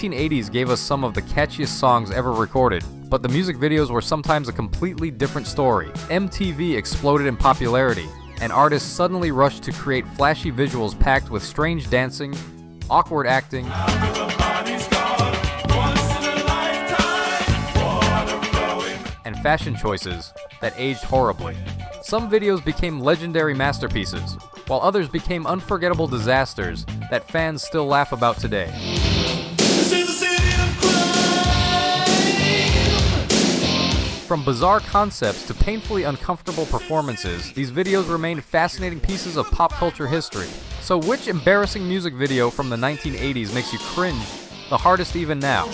1980s gave us some of the catchiest songs ever recorded, but the music videos were sometimes a completely different story. MTV exploded in popularity, and artists suddenly rushed to create flashy visuals packed with strange dancing, awkward acting, and fashion choices that aged horribly. Some videos became legendary masterpieces, while others became unforgettable disasters that fans still laugh about today. From bizarre concepts to painfully uncomfortable performances, these videos remain fascinating pieces of pop culture history. So which embarrassing music video from the 1980s makes you cringe the hardest even now?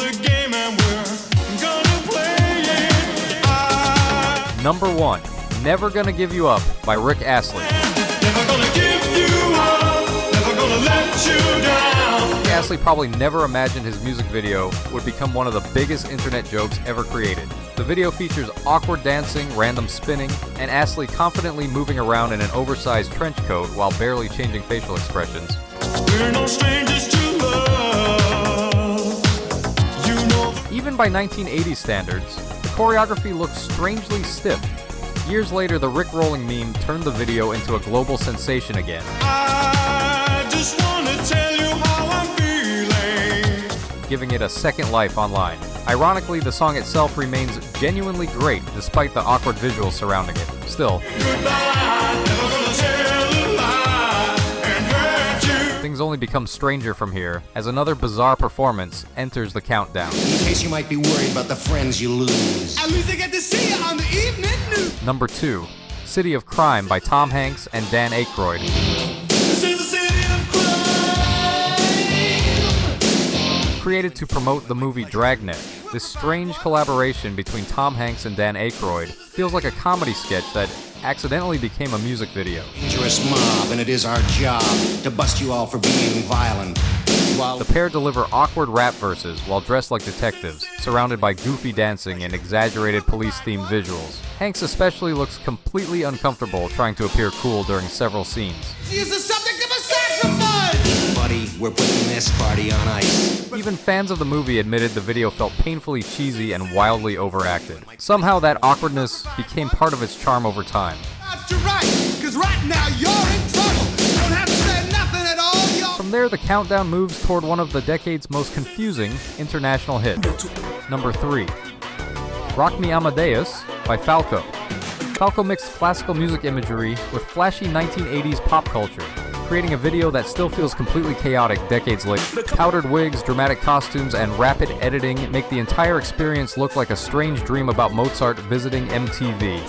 Number 1, Never Gonna Give You Up by Rick Astley. Never gonna give you up, never gonna let you down. Rick Astley probably never imagined his music video would become one of the biggest internet jokes ever created. The video features awkward dancing, random spinning, and Astley confidently moving around in an oversized trench coat while barely changing facial expressions. We're no strangers to love. You know. Even by 1980s standards, the choreography looks strangely stiff. Years later, the Rick-rolling meme turned the video into a global sensation again. I just wanna tell you how I'm feeling. Giving it a second life online. Ironically, the song itself remains genuinely great despite the awkward visuals surrounding it. Still, Goodbye, never gonna tell a lie and hurt you. things only become stranger from here as another bizarre performance enters the countdown. In case you might be worried about the friends you lose. At least I get to see you on the evening news. Number 2, City of Crime by Tom Hanks and Dan Aykroyd. This is the city of crime. Created to promote the movie Dragnet, this strange collaboration between Tom Hanks and Dan Aykroyd feels like a comedy sketch that accidentally became a music video. Dangerous mob, and it is our job to bust you all for being violent. While The pair deliver awkward rap verses while dressed like detectives, surrounded by goofy dancing and exaggerated police-themed visuals. Hanks especially looks completely uncomfortable trying to appear cool during several scenes. She is the subject of a sacrifice. buddy, we're putting this party on ice. Even fans of the movie admitted the video felt painfully cheesy and wildly overacted. Somehow that awkwardness became part of its charm over time. You're right, because right now you're in trouble. You don't have to say nothing at all. You're... From there, the countdown moves toward one of the decade's most confusing international hits. Number 3. Rock Me Amadeus by Falco. Falco mixed classical music imagery with flashy 1980s pop culture, creating a video that still feels completely chaotic decades later. Powdered wigs, dramatic costumes, and rapid editing make the entire experience look like a strange dream about Mozart visiting MTV.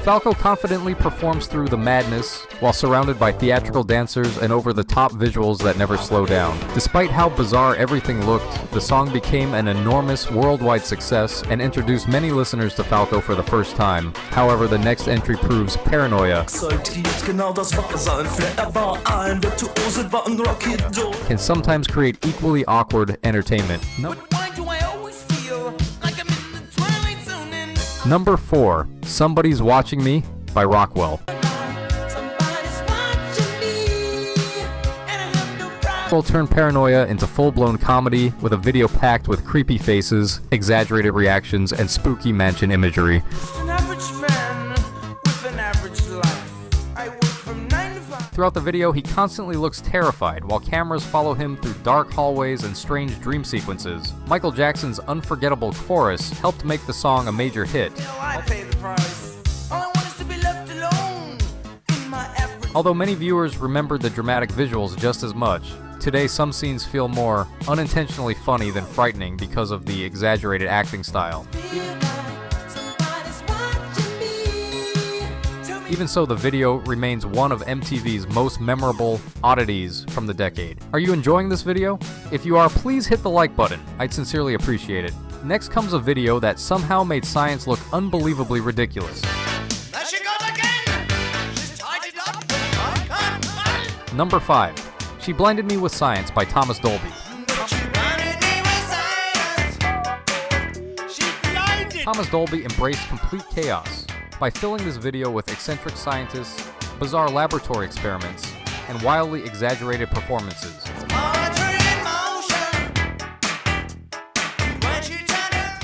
Falco confidently performs through the madness while surrounded by theatrical dancers and over-the-top visuals that never slow down. Despite how bizarre everything looked, the song became an enormous worldwide success and introduced many listeners to Falco for the first time. However, the next entry proves Paranoia can sometimes create equally awkward entertainment. Number 4. Somebody's Watching Me by Rockwell. Rockwell turned Paranoia into full-blown comedy with a video packed with creepy faces, exaggerated reactions, and spooky mansion imagery. Throughout the video, he constantly looks terrified while cameras follow him through dark hallways and strange dream sequences. Michael Jackson's unforgettable chorus helped make the song a major hit. Although many viewers remembered the dramatic visuals just as much, today some scenes feel more unintentionally funny than frightening because of the exaggerated acting style. Even so, the video remains one of MTV's most memorable oddities from the decade. Are you enjoying this video? If you are, please hit the like button. I'd sincerely appreciate it. Next comes a video that somehow made science look unbelievably ridiculous. There she goes again! She's tied it up! Number 5. She Blinded Me with Science by Thomas Dolby. Thomas Dolby embraced complete chaos by filling this video with eccentric scientists, bizarre laboratory experiments, and wildly exaggerated performances.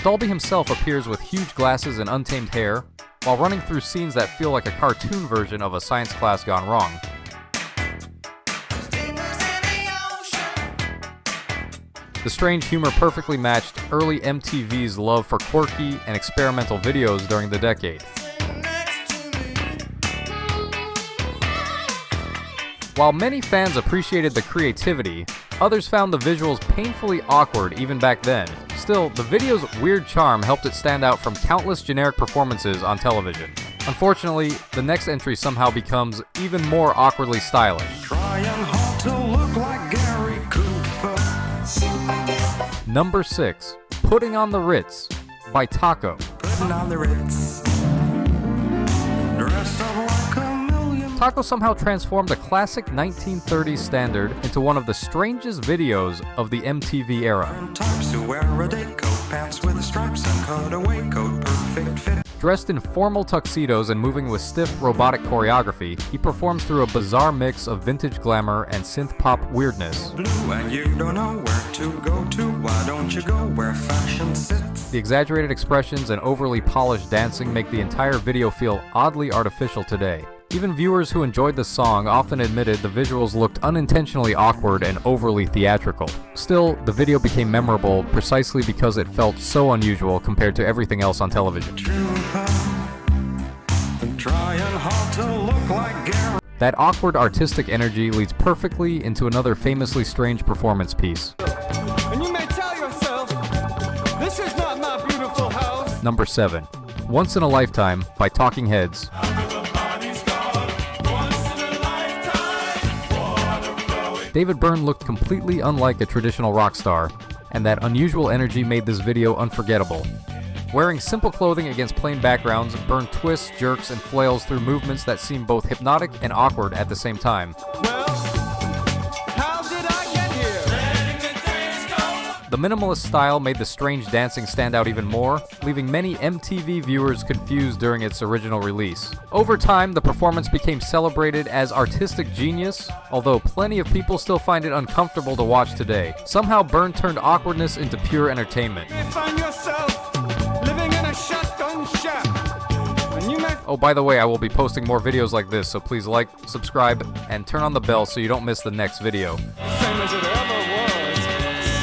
Dolby himself appears with huge glasses and untamed hair, while running through scenes that feel like a cartoon version of a science class gone wrong. The strange humor perfectly matched early MTV's love for quirky and experimental videos during the decade. While many fans appreciated the creativity, others found the visuals painfully awkward even back then. Still, the video's weird charm helped it stand out from countless generic performances on television. Unfortunately, the next entry somehow becomes even more awkwardly stylish. Trying hard to look like Gary Cooper. Number 6. Putting on the Ritz by Taco. Putting on the Ritz. Dressed up like a million. Taco somehow transformed a classic 1930s standard into one of the strangest videos of the MTV era. Types who wear a day coat, pants with stripes and cutaway coat, perfect fit. Dressed in formal tuxedos and moving with stiff robotic choreography, he performs through a bizarre mix of vintage glamour and synth-pop weirdness. Blue and you don't know where to go to, why don't you go where fashion sits? The exaggerated expressions and overly polished dancing make the entire video feel oddly artificial today. Even viewers who enjoyed the song often admitted the visuals looked unintentionally awkward and overly theatrical. Still, the video became memorable precisely because it felt so unusual compared to everything else on television. Trying hard to look like Gary. That awkward artistic energy leads perfectly into another famously strange performance piece. And you may tell yourself, this is not my beautiful house. Number 7. Once in a Lifetime by Talking Heads. David Byrne looked completely unlike a traditional rock star, and that unusual energy made this video unforgettable. Wearing simple clothing against plain backgrounds, Byrne twists, jerks, and flails through movements that seem both hypnotic and awkward at the same time. Well, how did I get here? The minimalist style made the strange dancing stand out even more, leaving many MTV viewers confused during its original release. Over time, the performance became celebrated as artistic genius, although plenty of people still find it uncomfortable to watch today. Somehow, Byrne turned awkwardness into pure entertainment. You may find yourself living in a shotgun shack. And you may Oh, by the way, I will be posting more videos like this, so please like, subscribe, and turn on the bell so you don't miss the next video. same as it ever was.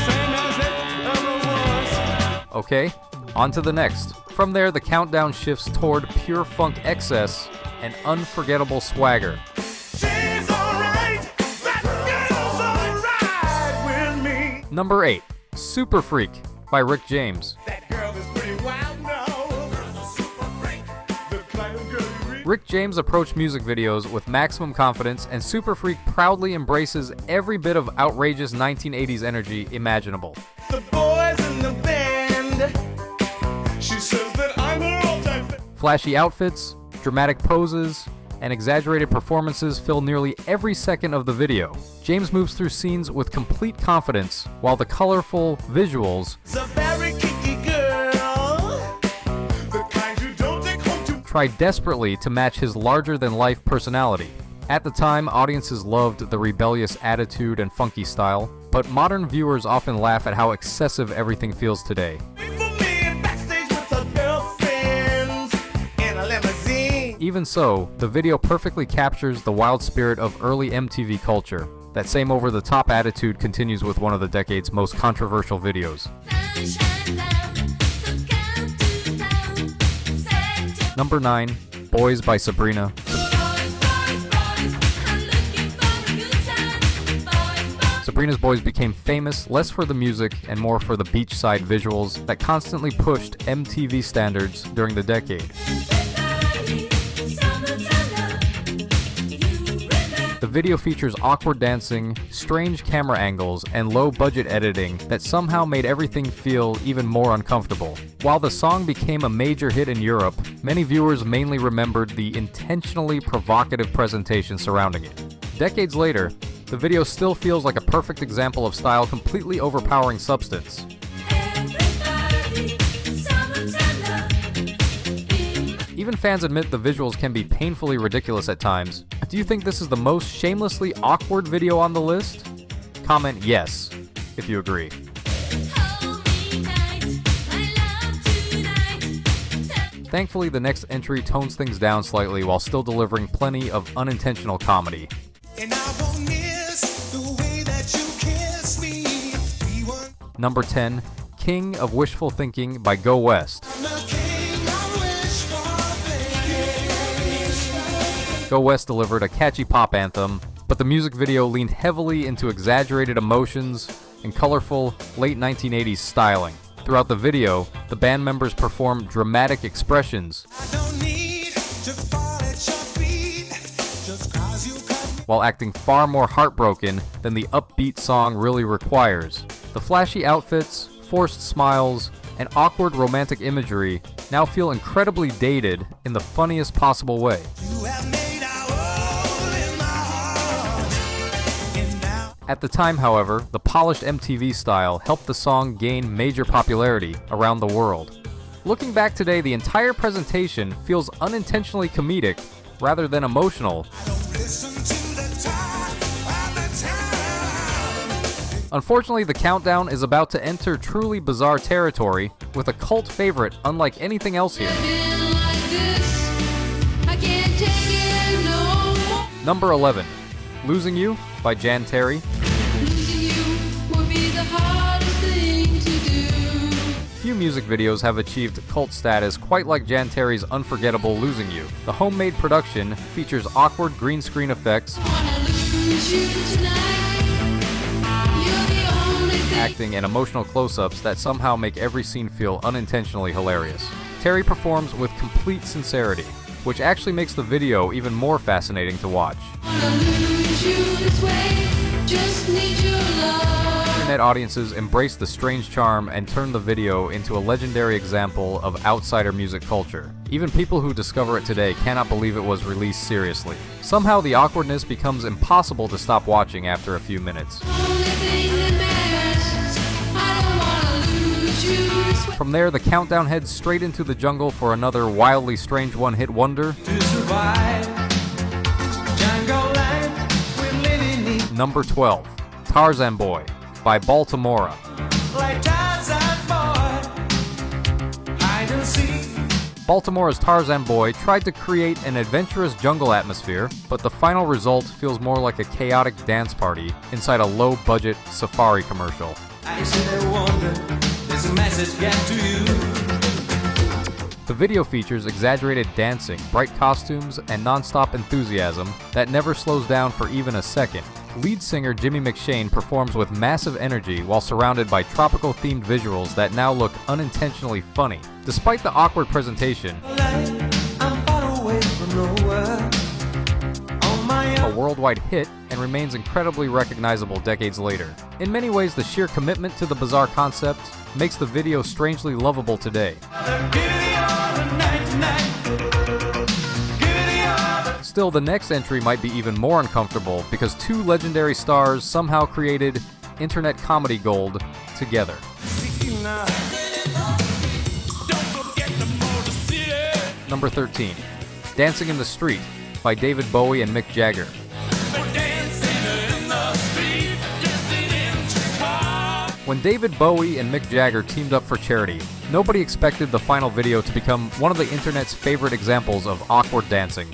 Same as it ever was. Okay, on to the next. From there, the countdown shifts toward pure funk excess and unforgettable swagger. She's alright. That girl's alright with me. Number 8. Super Freak by Rick James. That girl is pretty wild now. The kind of girl you read. Rick James approached music videos with maximum confidence, and Super Freak proudly embraces every bit of outrageous 1980s energy imaginable. The boys in the band. She says that I'm her all-time fan. Flashy outfits, dramatic poses, and exaggerated performances fill nearly every second of the video. James moves through scenes with complete confidence, while the colorful visuals It's a very kinky girl. The kind you don't take home to. try desperately to match his larger-than-life personality. At the time, audiences loved the rebellious attitude and funky style, but modern viewers often laugh at how excessive everything feels today. Wait for me backstage with her girlfriends in a limousine. Even so, the video perfectly captures the wild spirit of early MTV culture. That same over-the-top attitude continues with one of the decade's most controversial videos. Number 9. Boys by Sabrina. Sabrina's Boys became famous less for the music and more for the beachside visuals that constantly pushed MTV standards during the decade. The video features awkward dancing, strange camera angles, and low-budget editing that somehow made everything feel even more uncomfortable. While the song became a major hit in Europe, many viewers mainly remembered the intentionally provocative presentation surrounding it. Decades later, the video still feels like a perfect example of style completely overpowering substance. Even fans admit the visuals can be painfully ridiculous at times. Do you think this is the most shamelessly awkward video on the list? Comment yes, if you agree. Thankfully, the next entry tones things down slightly while still delivering plenty of unintentional comedy. And I won't miss the way that you kiss me. Number 10, King of Wishful Thinking by Go West. Go West delivered a catchy pop anthem, but the music video leaned heavily into exaggerated emotions and colorful late 1980s styling. Throughout the video, the band members performed dramatic expressions while acting far more heartbroken than the upbeat song really requires. The flashy outfits, forced smiles, and awkward romantic imagery now feel incredibly dated in the funniest possible way. At the time, however, the polished MTV style helped the song gain major popularity around the world. Looking back today, the entire presentation feels unintentionally comedic rather than emotional. Unfortunately, the countdown is about to enter truly bizarre territory with a cult favorite unlike anything else here. Number 11, Losing You by Terri. Few music videos have achieved cult status quite like Terri's unforgettable Losing You. The homemade production features awkward green screen effects, acting, and emotional close-ups that somehow make every scene feel unintentionally hilarious. Terri performs with complete sincerity, which actually makes the video even more fascinating to watch. Internet audiences embrace the strange charm and turn the video into a legendary example of outsider music culture. Even people who discover it today cannot believe it was released seriously. Somehow the awkwardness becomes impossible to stop watching after a few minutes. From there, the countdown heads straight into the jungle for another wildly strange one-hit wonder. Number 12, Tarzan Boy by Baltimora. Baltimora's Tarzan Boy tried to create an adventurous jungle atmosphere, but the final result feels more like a chaotic dance party inside a low-budget safari commercial. The video features exaggerated dancing, bright costumes, and non-stop enthusiasm that never slows down for even a second. Lead singer Jimmy McShane performs with massive energy while surrounded by tropical-themed visuals that now look unintentionally funny. Despite the awkward presentation, a worldwide hit and remains incredibly recognizable decades later. In many ways, the sheer commitment to the bizarre concept makes the video strangely lovable today. Still, the next entry might be even more uncomfortable because two legendary stars somehow created internet comedy gold together. Number 13, Dancing in the Street by David Bowie and Mick Jagger. When David Bowie and Mick Jagger teamed up for charity, nobody expected the final video to become one of the internet's favorite examples of awkward dancing.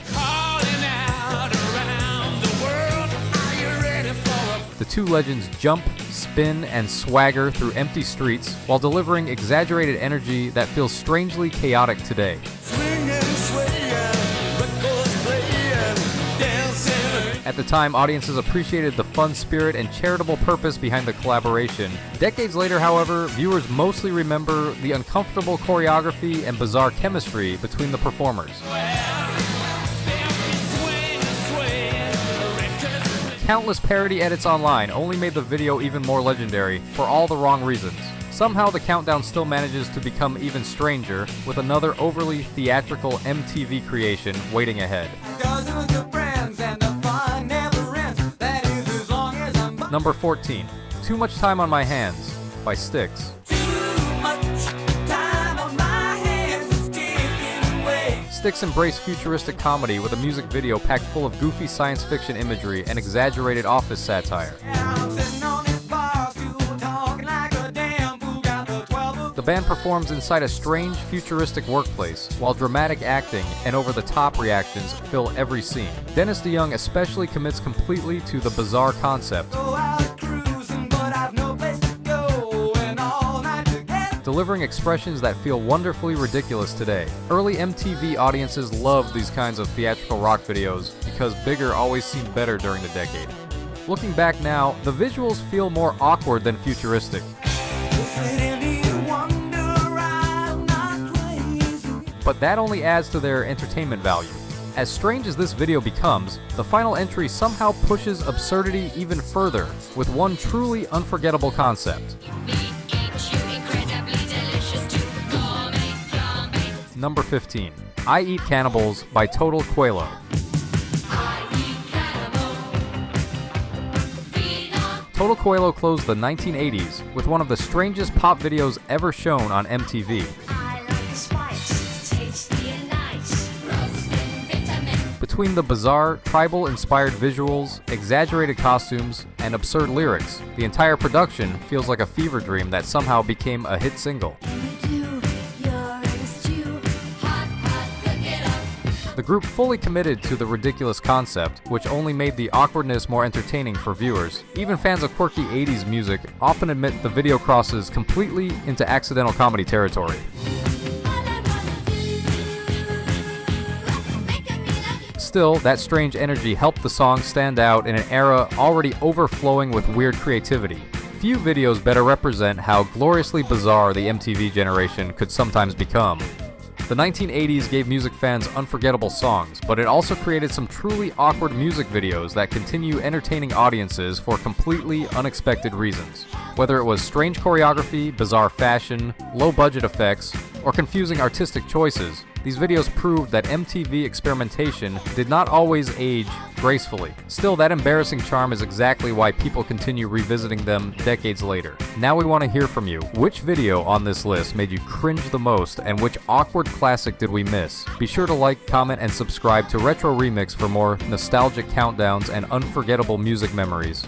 The two legends jump, spin, and swagger through empty streets while delivering exaggerated energy that feels strangely chaotic today. At the time, audiences appreciated the fun spirit and charitable purpose behind the collaboration. Decades later, however, viewers mostly remember the uncomfortable choreography and bizarre chemistry between the performers. Countless parody edits online only made the video even more legendary for all the wrong reasons. Somehow the countdown still manages to become even stranger with another overly theatrical MTV creation waiting ahead. Number 14, Too Much Time on My Hands by Styx. Styx embraced futuristic comedy with a music video packed full of goofy science fiction imagery and exaggerated office satire. The band performs inside a strange, futuristic workplace, while dramatic acting and over-the-top reactions fill every scene. Dennis DeYoung especially commits completely to the bizarre concept, delivering expressions that feel wonderfully ridiculous today. Early MTV audiences loved these kinds of theatrical rock videos because bigger always seemed better during the decade. Looking back now, the visuals feel more awkward than futuristic. But that only adds to their entertainment value. As strange as this video becomes, the final entry somehow pushes absurdity even further with one truly unforgettable concept. Number 15. I Eat Cannibals by Total Quelo. Total Quelo closed the 1980s with one of the strangest pop videos ever shown on MTV. Between the bizarre, tribal-inspired visuals, exaggerated costumes, and absurd lyrics, the entire production feels like a fever dream that somehow became a hit single. The group fully committed to the ridiculous concept, which only made the awkwardness more entertaining for viewers. Even fans of quirky 80s music often admit the video crosses completely into accidental comedy territory. Still, that strange energy helped the song stand out in an era already overflowing with weird creativity. Few videos better represent how gloriously bizarre the MTV generation could sometimes become. The 1980s gave music fans unforgettable songs, but it also created some truly awkward music videos that continue entertaining audiences for completely unexpected reasons. Whether it was strange choreography, bizarre fashion, low-budget effects, or confusing artistic choices, these videos proved that MTV experimentation did not always age gracefully. Still, that embarrassing charm is exactly why people continue revisiting them decades later. Now we want to hear from you. Which video on this list made you cringe the most, and which awkward classic did we miss? Be sure to like, comment, and subscribe to Retro Remix for more nostalgic countdowns and unforgettable music memories.